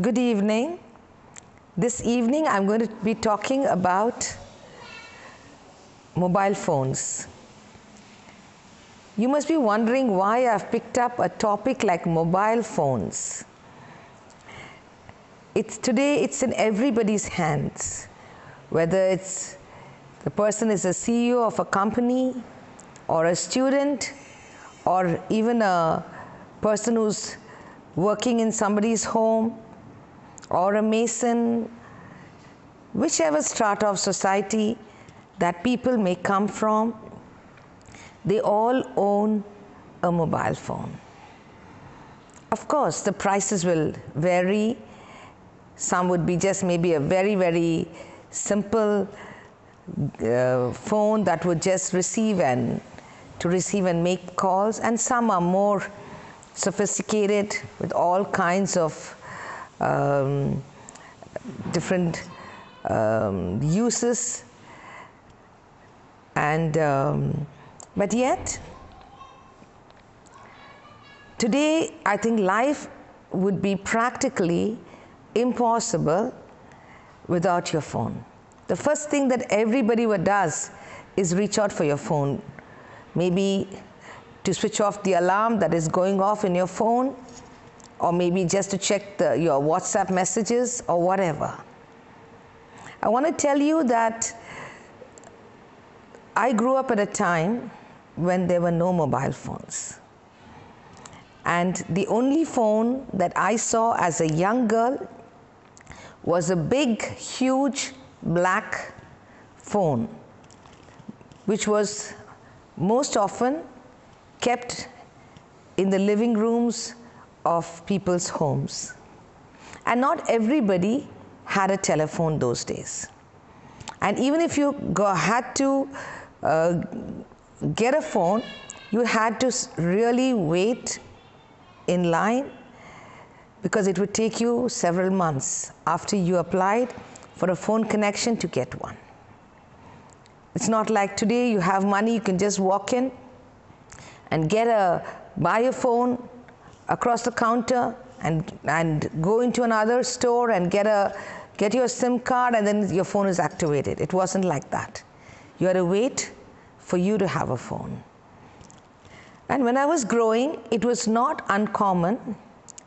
Good evening. This evening I'm going to be talking about mobile phones. You must be wondering why I've picked up a topic like mobile phones. Today it's in everybody's hands, whether it's the person is a CEO of a company or a student or even a person who's working in somebody's home or a mason, whichever strata of society that people may come from, they all own a mobile phone. Of course, the prices will vary. Some would be just maybe a very, very simple phone that would just receive and make calls, and some are more sophisticated with all kinds of different uses, and but yet today I think life would be practically impossible without your phone. The first thing that everybody does is reach out for your phone, maybe to switch off the alarm that is going off in your phone, or maybe just to check your WhatsApp messages or whatever. I want to tell you that I grew up at a time when there were no mobile phones. And the only phone that I saw as a young girl was a big, huge black phone, which was most often kept in the living rooms of people's homes. And not everybody had a telephone those days. And even if you had to get a phone, you had to really wait in line, because it would take you several months after you applied for a phone connection to get one. It's not like today you have money, you can just walk in and buy a phone across the counter and go into another store and get your SIM card, and then your phone is activated. It wasn't like that. You had to wait for you to have a phone. And when I was growing, it was not uncommon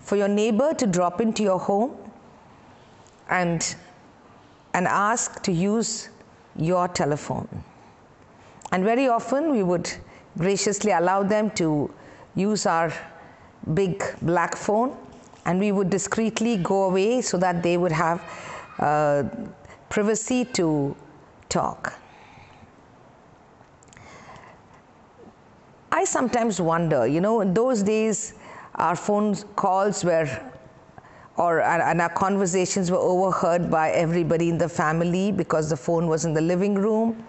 for your neighbor to drop into your home and ask to use your telephone. And very often we would graciously allow them to use our big black phone, and we would discreetly go away so that they would have privacy to talk. I sometimes wonder, in those days our phone calls and our conversations were overheard by everybody in the family, because the phone was in the living room,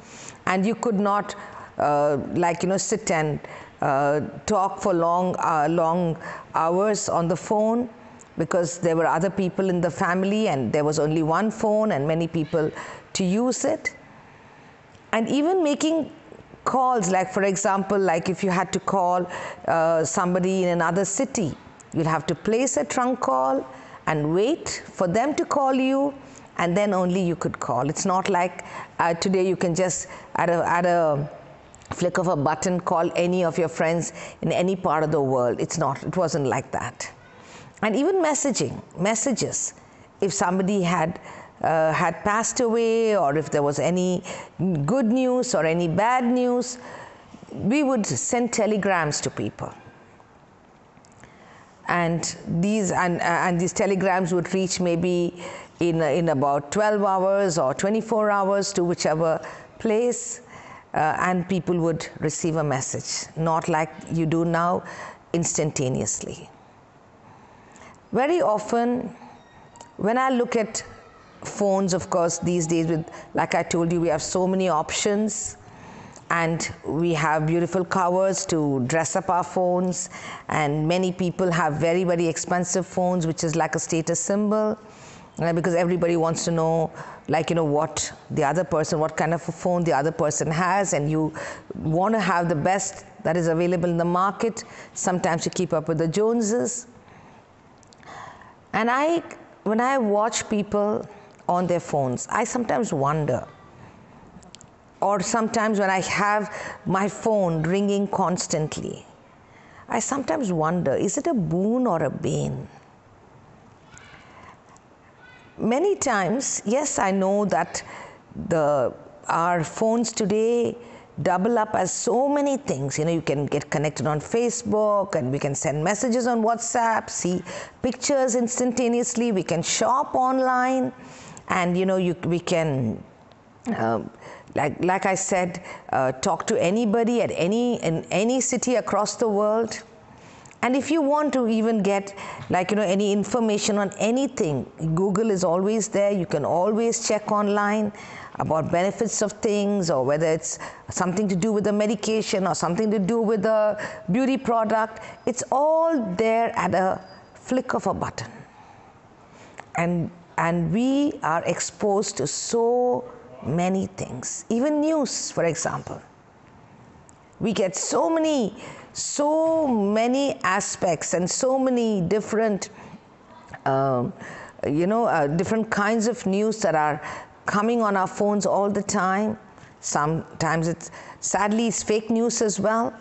and you could not sit and talk for long hours on the phone, because there were other people in the family and there was only one phone and many people to use it. And even making calls, like for example, like if you had to call somebody in another city, you'd have to place a trunk call and wait for them to call you, and then only you could call. It's not like today you can just at a flick of a button call any of your friends in any part of the world. It wasn't like that. And even messages, if somebody had passed away, or if there was any good news or any bad news, we would send telegrams to people. And these telegrams would reach maybe in about 12 hours or 24 hours to whichever place, and people would receive a message, not like you do now, instantaneously. Very often, when I look at phones, of course, these days, like I told you, we have so many options, and we have beautiful covers to dress up our phones, and many people have very, very expensive phones, which is like a status symbol, because everybody wants to know, what kind of a phone the other person has, and you want to have the best that is available in the market, sometimes to keep up with the Joneses. And I when I watch people on their phones, I sometimes wonder, or sometimes when I have my phone ringing constantly, I sometimes wonder, is it a boon or a bane? Many times, yes, I know that our phones today double up as so many things. You can get connected on Facebook, and we can send messages on WhatsApp, see pictures instantaneously, we can shop online, and we can like I said, talk to anybody in any city across the world. And if you want to even get any information on anything, Google is always there. You can always check online about benefits of things, or whether it's something to do with the medication or something to do with the beauty product. It's all there at a flick of a button. And we are exposed to so many things, even news, for example. We get so many aspects and so many different different kinds of news that are coming on our phones all the time. Sometimes sadly it's fake news as well,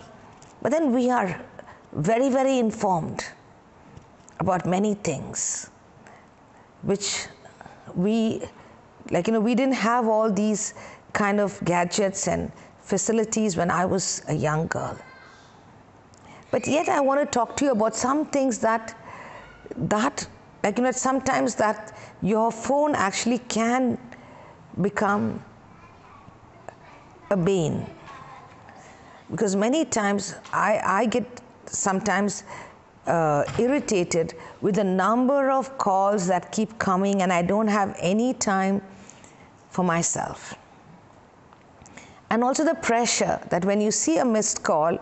but then we are very, very informed about many things, which we didn't have all these kind of gadgets and facilities when I was a young girl. But yet I want to talk to you about some things that sometimes that your phone actually can become a bane. Because many times I get sometimes irritated with the number of calls that keep coming, and I don't have any time for myself. And also the pressure that when you see a missed call,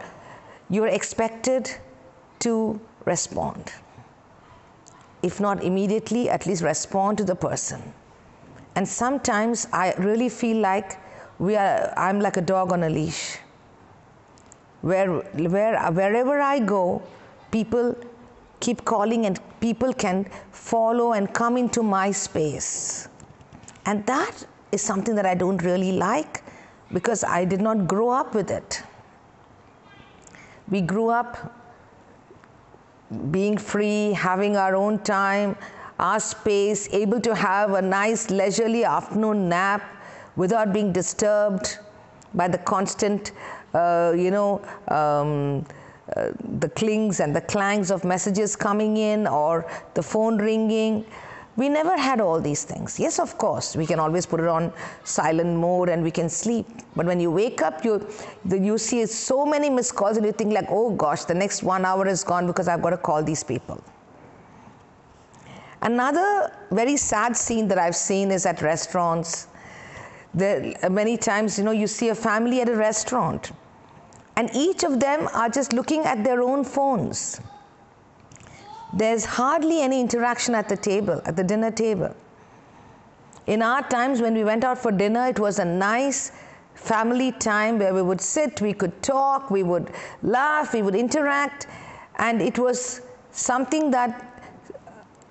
you're expected to respond. If not immediately, at least respond to the person. And sometimes I really feel like I'm like a dog on a leash. Wherever I go, people keep calling, and people can follow and come into my space. And that is something that I don't really like, because I did not grow up with it. We grew up being free, having our own time, our space, able to have a nice leisurely afternoon nap without being disturbed by the constant, the clings and the clangs of messages coming in, or the phone ringing. We never had all these things. Yes, of course, we can always put it on silent mode and we can sleep. But when you wake up, you see so many missed calls, and you think like, oh gosh, the next 1 hour is gone because I've got to call these people. Another very sad scene that I've seen is at restaurants. Many times, you see a family at a restaurant, and each of them are just looking at their own phones. There's hardly any interaction at the table, at the dinner table. In our times, when we went out for dinner, it was a nice family time where we would sit, we could talk, we would laugh, we would interact, and it was something that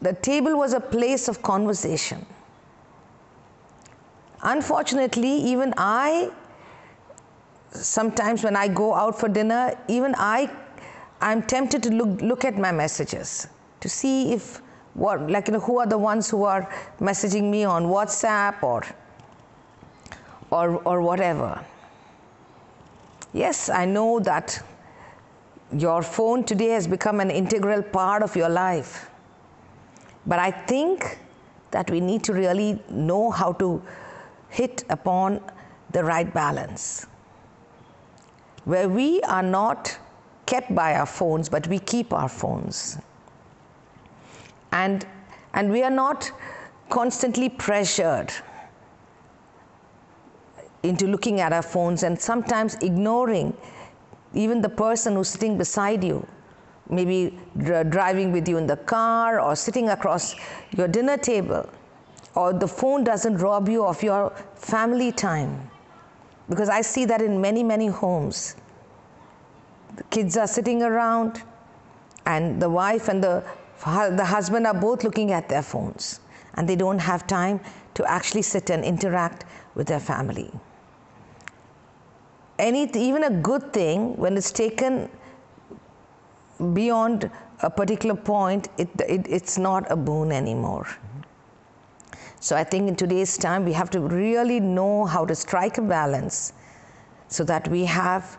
the table was a place of conversation. Unfortunately, even sometimes when I go out for dinner, even I'm tempted to look at my messages to see who are the ones who are messaging me on WhatsApp or whatever. Yes, I know that your phone today has become an integral part of your life. But I think that we need to really know how to hit upon the right balance, where we are not kept by our phones, but we keep our phones. And we are not constantly pressured into looking at our phones, and sometimes ignoring even the person who's sitting beside you, maybe driving with you in the car or sitting across your dinner table. Or the phone doesn't rob you of your family time. Because I see that in many, many homes. The kids are sitting around, and the wife and the husband are both looking at their phones. and they don't have time to actually sit and interact with their family. Even a good thing, when it's taken beyond a particular point, it's not a boon anymore. So I think in today's time, we have to really know how to strike a balance so that we have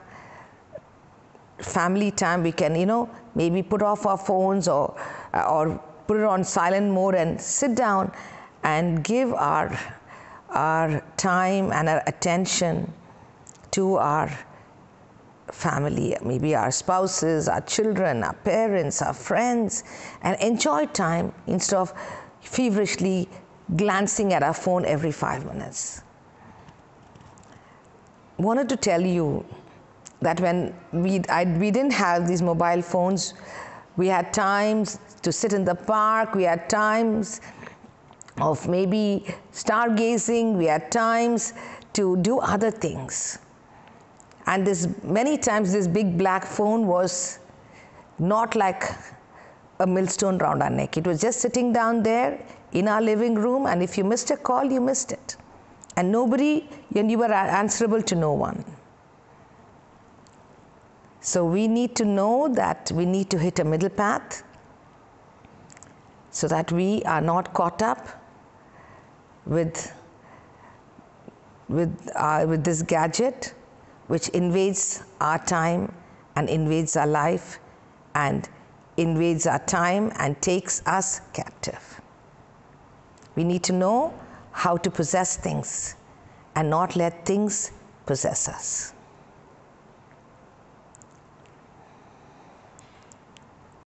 family time. We can, maybe put off our phones or put it on silent mode and sit down and give our time and our attention to our family, maybe our spouses, our children, our parents, our friends, and enjoy time instead of feverishly glancing at our phone every 5 minutes. Wanted to tell you that when we didn't have these mobile phones, we had times to sit in the park, we had times of maybe stargazing, we had times to do other things. And many times this big black phone was not like a millstone around our neck. It was just sitting down there in our living room, and if you missed a call, you missed it. And you were answerable to no one. So we need to know that we need to hit a middle path so that we are not caught up with this gadget which invades our time and invades our life and invades our time and takes us captive. We need to know how to possess things and not let things possess us.